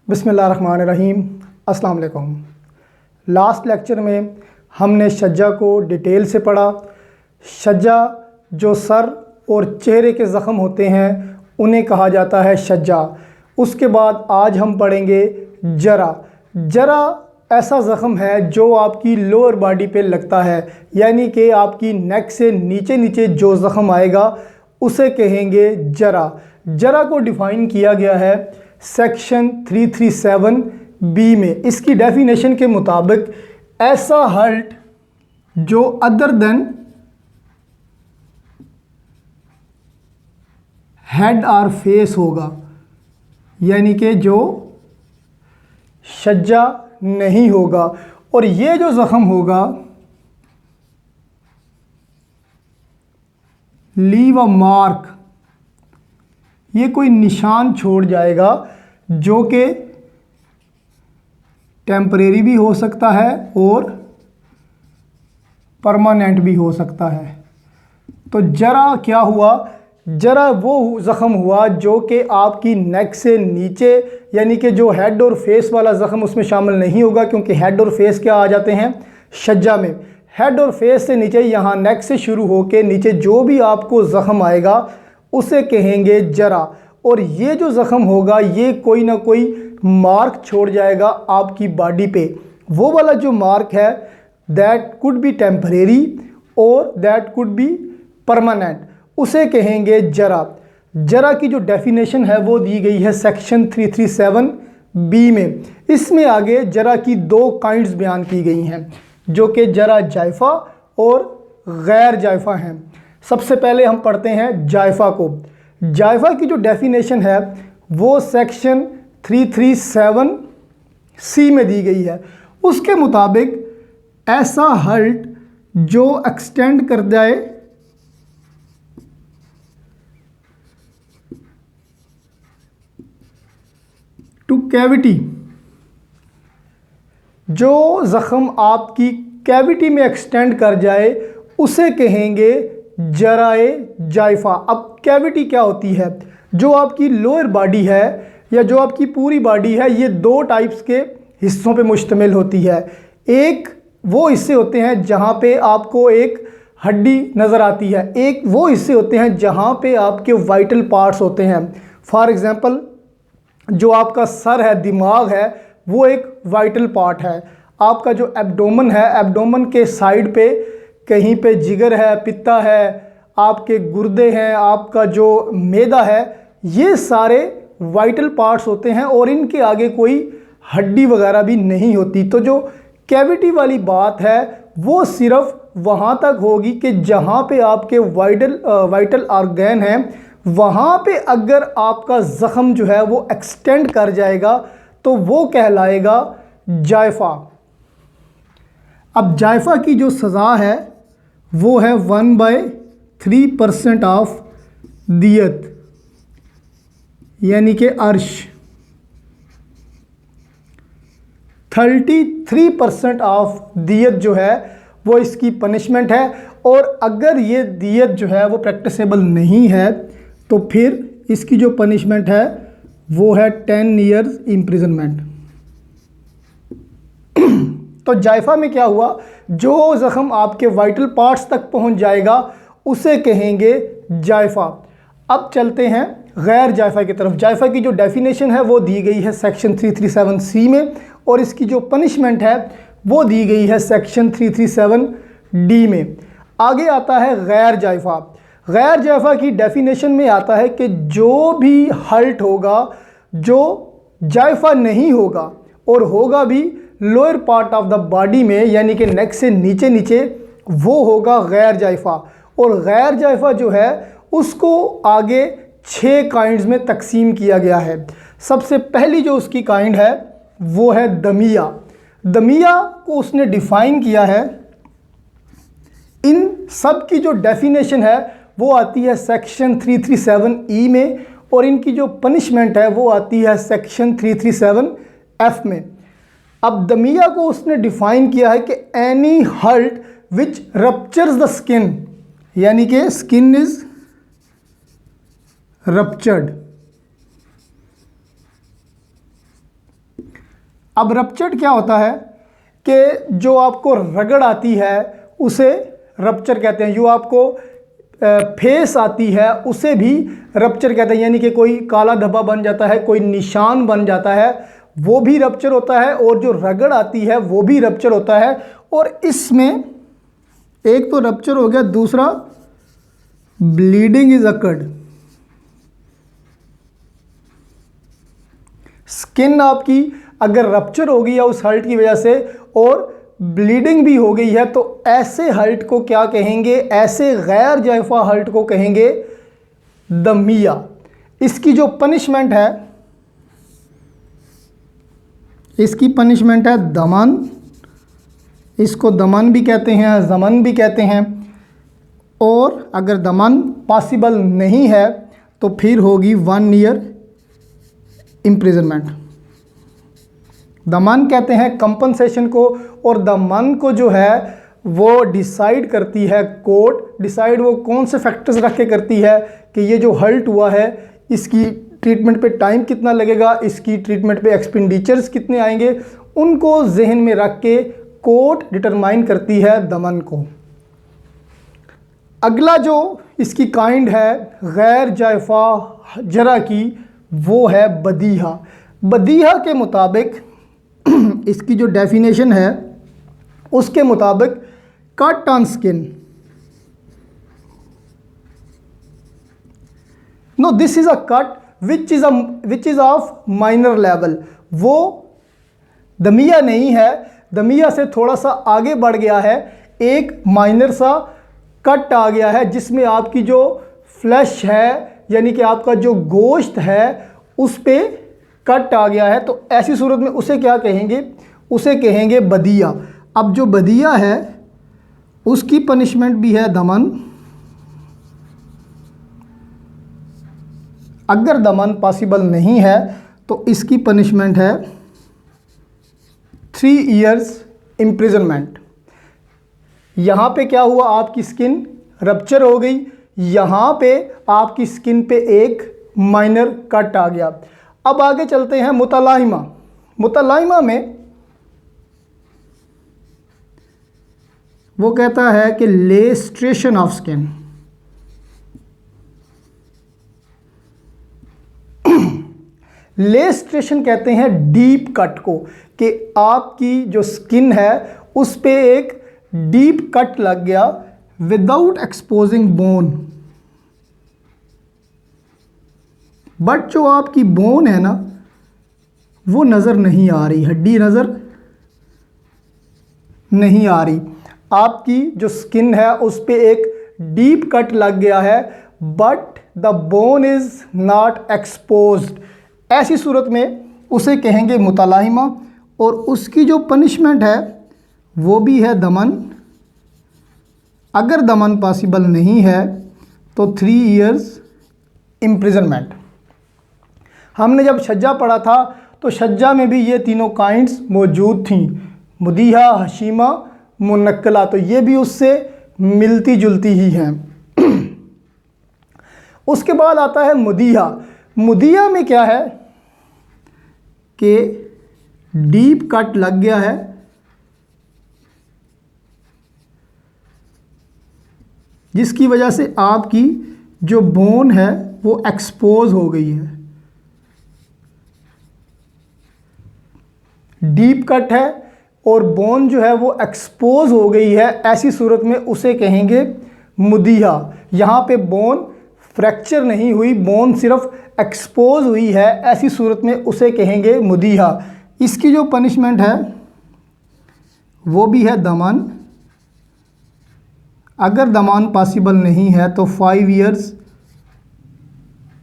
बिस्मिल्लाहिर्रहमानिर्रहीम। अस्सलाम वालेकुम। लास्ट लेक्चर में हमने शज्जा को डिटेल से पढ़ा। शज्जा जो सर और चेहरे के ज़ख़म होते हैं उन्हें कहा जाता है शज्जा। उसके बाद आज हम पढ़ेंगे जरा। जरा ऐसा ज़ख़म है जो आपकी लोअर बॉडी पे लगता है, यानी कि आपकी नेक से नीचे नीचे जो ज़ख़म आएगा उसे कहेंगे जरा। जरा को डिफ़ाइन किया गया है सेक्शन 337B में। इसकी डेफिनेशन के मुताबिक ऐसा हर्ट जो अदर देन हेड और फेस होगा, यानी कि जो शज्जा नहीं होगा, और ये जो ज़ख़म होगा लीव अ मार्क, ये कोई निशान छोड़ जाएगा जो कि टेम्परेरी भी हो सकता है और परमानेंट भी हो सकता है। तो जरा क्या हुआ? जरा वो ज़ख़म हुआ जो कि आपकी नेक से नीचे, यानी कि जो हेड और फेस वाला ज़ख़म उसमें शामिल नहीं होगा, क्योंकि हेड और फेस क्या आ जाते हैं शज्जा में। हेड और फेस से नीचे, यहाँ नेक से शुरू होकर नीचे जो भी आपको ज़ख़म आएगा उसे कहेंगे जरा। और ये जो ज़ख़म होगा ये कोई ना कोई मार्क छोड़ जाएगा आपकी बॉडी पे। वो वाला जो मार्क है दैट कुड बी टेम्परेरी और दैट कुड बी परमानेंट, उसे कहेंगे जरा। जरा की जो डेफिनेशन है वो दी गई है सेक्शन 337B में। इसमें आगे जरा की दो काइंड्स बयान की गई हैं, जो कि जरा जायफ़ा और गैर जायफ़ा हैं। सबसे पहले हम पढ़ते हैं जायफ़ा को। जायफ़ा की जो डेफिनेशन है वो सेक्शन 337C में दी गई है। उसके मुताबिक ऐसा हर्ट जो एक्सटेंड कर जाए टू कैविटी, जो ज़ख़म आपकी कैविटी में एक्सटेंड कर जाए उसे कहेंगे जराए जायफ़ा। अब कैविटी क्या होती है? जो आपकी लोअर बॉडी है या जो आपकी पूरी बॉडी है, ये दो टाइप्स के हिस्सों पे मुश्तमिल होती है। एक वो हिस्से होते हैं जहाँ पे आपको एक हड्डी नज़र आती है, एक वो हिस्से होते हैं जहाँ पे आपके वाइटल पार्ट्स होते हैं। फॉर एग्ज़ाम्पल जो आपका सर है, दिमाग है, वो एक वाइटल पार्ट है। आपका जो एब्डोमेन है, एब्डोमेन के साइड पे कहीं पे जिगर है, पित्ता है, आपके गुर्दे हैं, आपका जो मैदा है, ये सारे वाइटल पार्ट्स होते हैं और इनके आगे कोई हड्डी वगैरह भी नहीं होती। तो जो कैविटी वाली बात है वो सिर्फ वहाँ तक होगी कि जहाँ पे आपके वाइटल ऑर्गन हैं, वहाँ पे अगर आपका ज़ख़म जो है वो एक्सटेंड कर जाएगा तो वो कहलाएगा जायफ़ा। अब जायफ़ा की जो सज़ा है वो है 1/3% ऑफ दियत, यानी कि अर्श। 33% ऑफ दियत जो है वो इसकी पनिशमेंट है। और अगर ये दियत जो है वो प्रैक्टिसेबल नहीं है तो फिर इसकी जो पनिशमेंट है वो है 10 ईयर्स इम्प्रिजनमेंट। तो जायफ़ा में क्या हुआ? जो ज़ख़म आपके वाइटल पार्ट्स तक पहुंच जाएगा उसे कहेंगे जायफ़ा। अब चलते हैं गैर जायफ़ा की तरफ। जायफ़ा की जो डेफिनेशन है वो दी गई है सेक्शन 337C में, और इसकी जो पनिशमेंट है वो दी गई है सेक्शन 337D में। आगे आता है गैर जायफ़ा। गैर जायफ़ा की डेफिनेशन में आता है कि जो भी हर्ट होगा जो जायफ़ा नहीं होगा और होगा भी lower part of the body में, यानी कि नेक से नीचे नीचे, वो होगा गैर जायफ़ा। और गैर जायफ़ा जो है उसको आगे 6 काइंड्स में तकसीम किया गया है। सबसे पहली जो उसकी काइंड है वो है दमिया। दमिया को उसने डिफ़ाइन किया है। इन सब की जो डेफिनेशन है वो आती है सेक्शन 337E में, और इनकी जो पनिशमेंट है वो आती है सेक्शन 337F में। अब दमिया को उसने डिफ़ाइन किया है कि any hurt which ruptures the skin, यानी कि स्किन इज़ रप्चर्ड, अब रप्चर्ड क्या होता है कि जो आपको रगड़ आती है उसे रप्चर कहते हैं, जो आपको फेस आती है उसे भी रप्चर कहते हैं, यानी कि कोई काला धब्बा बन जाता है, कोई निशान बन जाता है, वो भी रप्चर होता है, और जो रगड़ आती है वो भी रप्चर होता है। और इसमें एक तो रप्चर हो गया, दूसरा ब्लीडिंग इज अकर्ड। स्किन आपकी अगर रप्चर हो गई है उस हर्ट की वजह से और ब्लीडिंग भी हो गई है, तो ऐसे हर्ट को क्या कहेंगे, ऐसे गैर जायफा हर्ट को कहेंगे दमिया। इसकी जो पनिशमेंट है, इसकी पनिशमेंट है दमन। इसको दमन भी कहते हैं, जमन भी कहते हैं। और अगर दमन पॉसिबल नहीं है तो फिर होगी 1 ईयर इम्प्रिजनमेंट। दमन कहते हैं कंपनसेशन को, और दमन को जो है वो डिसाइड करती है कोर्ट। डिसाइड वो कौन से फैक्टर्स रख के करती है कि ये जो हर्ट हुआ है इसकी ट्रीटमेंट पे टाइम कितना लगेगा, इसकी ट्रीटमेंट पे एक्सपेंडिचर्स कितने आएंगे, उनको जहन में रख के कोर्ट डिटरमाइन करती है दमन को। अगला जो इसकी काइंड है गैर जायफा जरा की, वो है बदीहा। बदीहा के मुताबिक इसकी जो डेफिनेशन है उसके मुताबिक cut on skin, no this is a cut which is of minor level. वो दमिया नहीं है, दमिया से थोड़ा सा आगे बढ़ गया है, एक माइनर सा कट आ गया है जिसमें आपकी जो फ्लैश है यानी कि आपका जो गोश्त है उस पे कट आ गया है। तो ऐसी सूरत में उसे क्या कहेंगे, उसे कहेंगे बदिया। अब जो बदिया है उसकी पनिशमेंट भी है दमन। अगर दमन पॉसिबल नहीं है तो इसकी पनिशमेंट है 3 इयर्स इम्प्रिजनमेंट। यहाँ पे क्या हुआ, आपकी स्किन रप्चर हो गई, यहाँ पे आपकी स्किन पे एक माइनर कट आ गया। अब आगे चलते हैं मुतलाहिमा। मुतलाहिमा में वो कहता है कि लेस्ट्रेशन ऑफ स्किन। लेस्ट्रेशन कहते हैं डीप कट को, कि आपकी जो स्किन है उस पे एक डीप कट लग गया विदाउट एक्सपोजिंग बोन। बट जो आपकी बोन है ना वो नज़र नहीं आ रही, हड्डी नज़र नहीं आ रही। आपकी जो स्किन है उस पे एक डीप कट लग गया है but the bone is not exposed. ऐसी सूरत में उसे कहेंगे मुतलाहिमा, और उसकी जो पनिशमेंट है वो भी है दमन। अगर दमन पॉसिबल नहीं है तो 3 इयर्स इम्प्रिजनमेंट। हमने जब शज्जा पढ़ा था तो शज्जा में भी ये तीनों काइंड्स मौजूद थीं, मुदीहा, हशीमा, मुनक्कला, तो ये भी उससे मिलती जुलती ही हैं। उसके बाद आता है मुदीहा। मुदीहा में क्या है कि डीप कट लग गया है, जिसकी वजह से आपकी जो बोन है वो एक्सपोज हो गई है। डीप कट है और बोन जो है वो एक्सपोज हो गई है, ऐसी सूरत में उसे कहेंगे मुदीहा। यहाँ पे बोन फ्रैक्चर नहीं हुई, बोन सिर्फ एक्सपोज हुई है, ऐसी सूरत में उसे कहेंगे मुदीहा। इसकी जो पनिशमेंट है वो भी है दमन। अगर दमन पॉसिबल नहीं है तो 5 इयर्स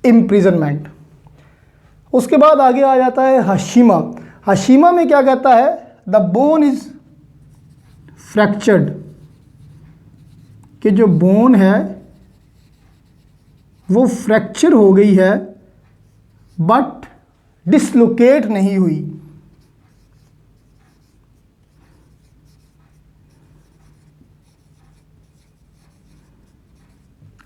इम्प्रिजनमेंट। उसके बाद आगे आ जाता है हशीमा। हशीमा में क्या कहता है, द बोन इज फ्रैक्चर्ड, कि जो बोन है वो फ्रैक्चर हो गई है बट डिसलोकेट नहीं हुई।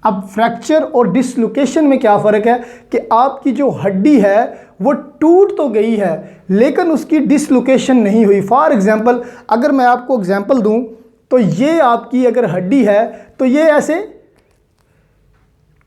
अब फ्रैक्चर और डिसलोकेशन में क्या फ़र्क है कि आपकी जो हड्डी है वो टूट तो गई है लेकिन उसकी डिसलोकेशन नहीं हुई। फॉर एग्जांपल अगर मैं आपको एग्जांपल दूं तो ये आपकी अगर हड्डी है तो ये ऐसे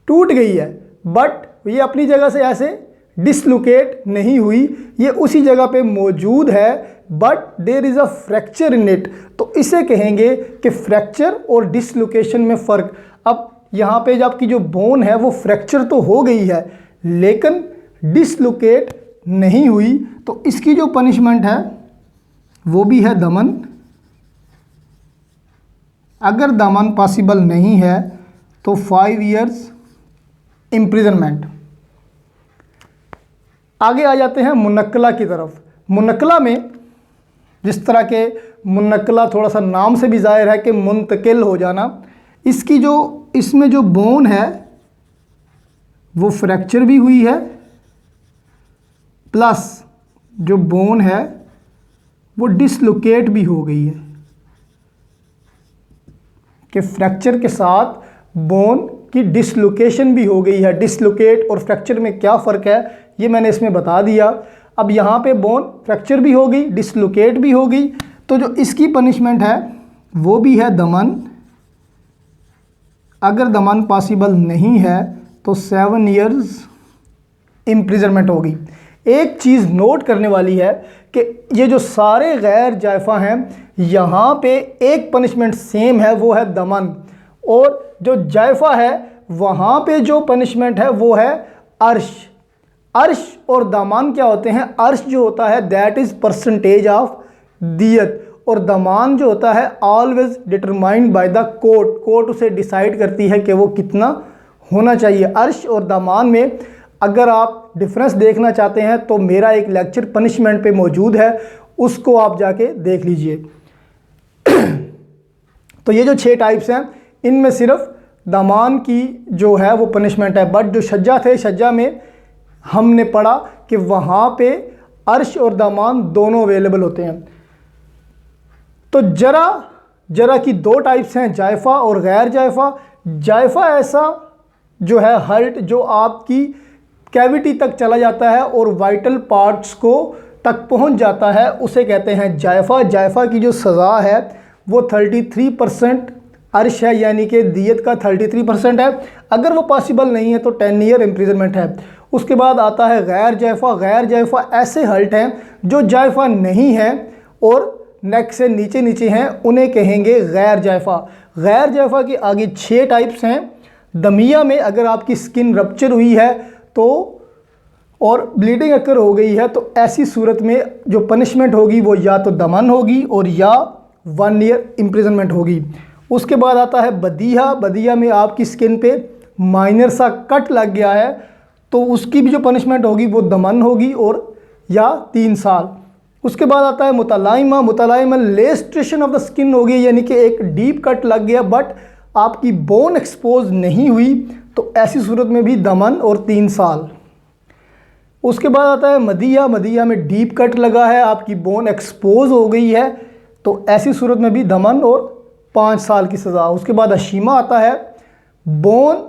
टूट गई है बट ये अपनी जगह से ऐसे डिसलोकेट नहीं हुई, ये उसी जगह पे मौजूद है but there is a fracture in it. तो इसे कहेंगे कि फ्रैक्चर और डिसलोकेशन में फ़र्क। अब यहाँ पे जो आपकी जो बोन है वो फ्रैक्चर तो हो गई है लेकिन डिसलोकेट नहीं हुई, तो इसकी जो पनिशमेंट है वो भी है दमन। अगर दमन पॉसिबल नहीं है तो 5 इयर्स इम्प्रिजनमेंट। आगे आ जाते हैं मुनक्कला की तरफ। मुनक्कला में जिस तरह के मुनक्कला थोड़ा सा नाम से भी ज़ाहिर है कि मुंतकिल हो जाना, इसकी जो इसमें जो बोन है वो फ्रैक्चर भी हुई है प्लस जो बोन है वो डिसलोकेट भी हो गई है। कि फ्रैक्चर के साथ बोन की डिसलोकेशन भी हो गई है। डिसलोकेट और फ्रैक्चर में क्या फ़र्क है ये मैंने इसमें बता दिया। अब यहाँ पे बोन फ्रैक्चर भी हो गई, डिसलोकेट भी हो गई, तो जो इसकी पनिशमेंट है वो भी है दमन। अगर दमन पॉसिबल नहीं है तो 7 इयर्स इम्प्रिजनमेंट होगी। एक चीज़ नोट करने वाली है कि ये जो सारे गैर जायफ़ा हैं यहाँ पे एक पनिशमेंट सेम है, वो है दमन, और जो जायफ़ा है वहाँ पे जो पनिशमेंट है वो है अर्श। अर्श और दमान क्या होते हैं? अर्श जो होता है दैट इज़ परसेंटेज ऑफ दियत, और दमान जो होता है always determined by the court. Court उसे डिसाइड करती है कि वो कितना होना चाहिए। अर्श और दमान में अगर आप डिफरेंस देखना चाहते हैं तो मेरा एक लेक्चर पनिशमेंट पे मौजूद है, उसको आप जाके देख लीजिए। तो ये जो 6 टाइप्स हैं इनमें सिर्फ दमान की जो है वो पनिशमेंट है, बट जो शज्जा थे, शज्जा में हमने पढ़ा कि वहाँ पे अर्श और दमान दोनों अवेलेबल होते हैं। तो जरा की 2 टाइप्स हैं, जायफ़ा और गैर जायफ़ा। जायफ़ा ऐसा जो है हर्ट जो आपकी कैविटी तक चला जाता है और वाइटल पार्ट्स को तक पहुंच जाता है, उसे कहते हैं जायफ़ा। जायफ़ा की जो सज़ा है वो 33% अर्श है, यानी कि दियत का 33% है। अगर वो पॉसिबल नहीं है तो 10 ईयर इम्प्रिजनमेंट है। उसके बाद आता है गैर जायफ़ा। गैर जायफ़ा ऐसे हर्ट हैं जो जायफ़ा नहीं है और नेक से नीचे नीचे हैं, उन्हें कहेंगे गैर जायफ़ा। गैर जायफ़ा की आगे 6 टाइप्स हैं। दमिया में अगर आपकी स्किन रप्चर हुई है तो और ब्लीडिंग अकर हो गई है तो ऐसी सूरत में जो पनिशमेंट होगी वो या तो दमन होगी और या 1 ईयर इम्प्रिजनमेंट होगी। उसके बाद आता है बदिया। बदिया में आपकी स्किन पे माइनर सा कट लग गया है तो उसकी भी जो पनिशमेंट होगी वो दमन होगी और या 3 साल। उसके बाद आता है मुतलाइमा। मुतलाइमा लेस्ट्रेशन ऑफ द स्किन होगी, यानी कि एक डीप कट लग गया बट आपकी बोन एक्सपोज नहीं हुई, तो ऐसी सूरत में भी दमन और 3 साल। उसके बाद आता है मदिया। मदिया में डीप कट लगा है, आपकी बोन एक्सपोज हो गई है, तो ऐसी सूरत में भी दमन और 5 साल की सज़ा। उसके बाद अशीमा आता है, बोन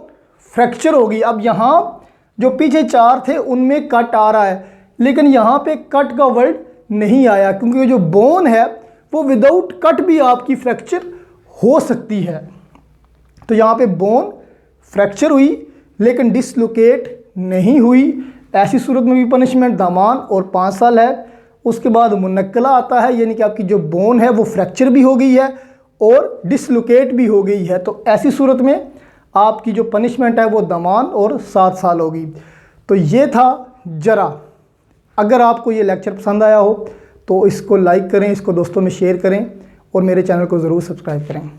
फ्रैक्चर होगी। अब यहाँ जो पीछे 4 थे उनमें कट आ रहा है, लेकिन यहाँ पे कट का वर्ड नहीं आया क्योंकि जो बोन है वो विदाउट कट भी आपकी फ्रैक्चर हो सकती है। तो यहाँ पे बोन फ्रैक्चर हुई लेकिन डिसलोकेट नहीं हुई, ऐसी सूरत में भी पनिशमेंट दमान और 5 साल है। उसके बाद मुनक्कला आता है, यानी कि आपकी जो बोन है वो फ्रैक्चर भी हो गई है और डिसलोकेट भी हो गई है, तो ऐसी सूरत में आपकी जो पनिशमेंट है वो दमान और 7 साल होगी। तो ये था जरा। अगर आपको ये लेक्चर पसंद आया हो तो इसको लाइक करें, इसको दोस्तों में शेयर करें और मेरे चैनल को ज़रूर सब्सक्राइब करें।